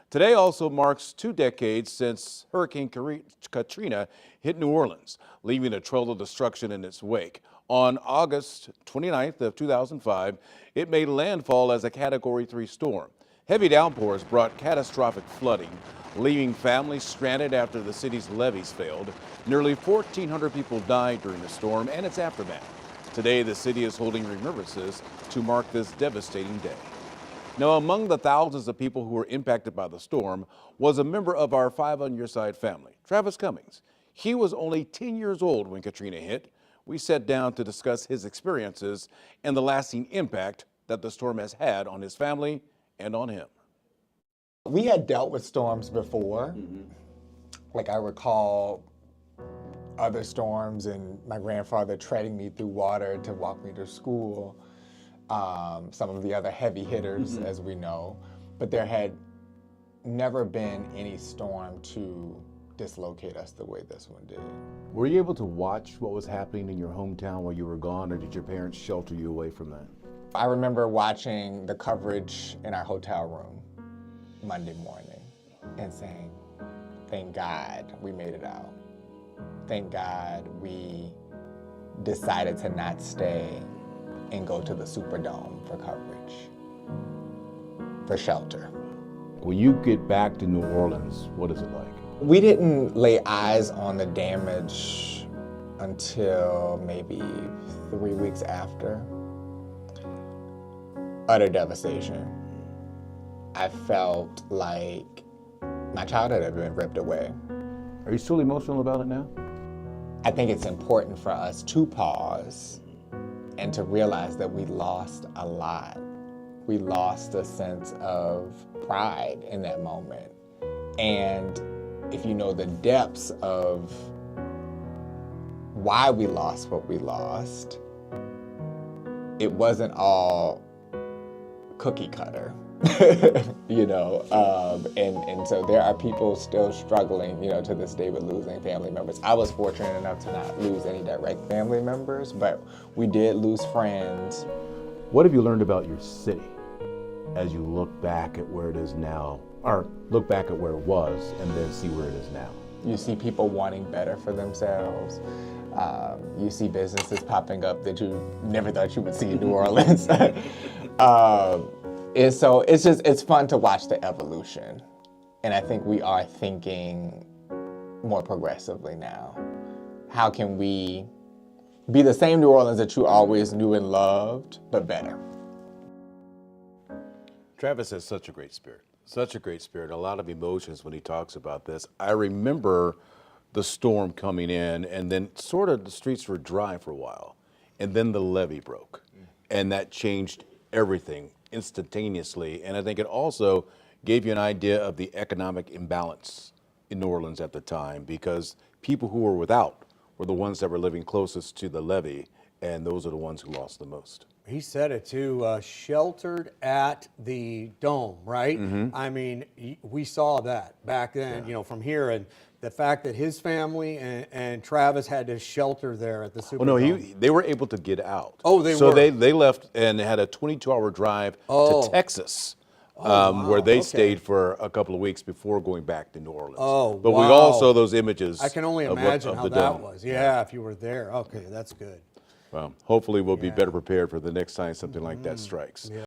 Today also marks 2 decades since Hurricane Katrina hit New Orleans, leaving a trail of destruction in its wake. On August 29th of 2005, it made landfall as a Category 3 storm. Heavy downpours brought catastrophic flooding, leaving families stranded after the city's levees failed. Nearly 1,400 people died during the storm and its aftermath. Today, the city is holding remembrances to mark this devastating day. Now, among the thousands of people who were impacted by the storm was a member of our 5 on Your Side family, Travis Cummings. He was only 10 years old when Katrina hit. We sat down to discuss his experiences and the lasting impact that the storm has had on his family and on him. We had dealt with storms before. Like I recall other storms and my grandfather treading me through water to walk me to school. Some of the other heavy hitters, as we know, but there had never been any storm to dislocate us the way this one did. Were you able to watch what was happening in your hometown while you were gone, or did your parents shelter you away from that? I remember watching the coverage in our hotel room Monday morning and saying, thank God we made it out. Thank God we decided to not stay and go to the Superdome for coverage, for shelter. When you get back to New Orleans, what is it like? We didn't lay eyes on the damage until maybe 3 weeks after. Utter devastation. I felt like my childhood had been ripped away. Are you still emotional about it now? I think it's important for us to pause and to realize that we lost a lot. We lost a sense of pride in that moment. And if you know the depths of why we lost what we lost, it wasn't all cookie cutter, you know, and so there are people still struggling, you know, to this day with losing family members. I was fortunate enough to not lose any direct family members, but we did lose friends. What have you learned about your city as you look back at where it is now, or look back at where it was and then see where it is now? You see people wanting better for themselves. You see businesses popping up that you never thought you would see in New Orleans. And so it's fun to watch the evolution. And I think we are thinking more progressively now. How can we be the same New Orleans that you always knew and loved, but better? Travis has such a great spirit, a lot of emotions when he talks about this. I remember the storm coming in, and then sort of the streets were dry for a while, and then the levee broke, and that changed everything instantaneously. And I think it also gave you an idea of the economic imbalance in New Orleans at the time, because people who were without were the ones that were living closest to the levee, and those are the ones who lost the most. He said it too, sheltered at the dome, right? I mean, we saw that back then, you know, from here, and the fact that his family and Travis had to shelter there at the Superdome. Oh no, they were able to get out. Oh, they so were. they left and had a 22-hour drive to Texas, where they stayed for a couple of weeks before going back to New Orleans. Oh, but wow. we all saw those images. I can only imagine how that was. Yeah, if you were there. Okay, that's good. Well, hopefully we'll be better prepared for the next time something like that strikes.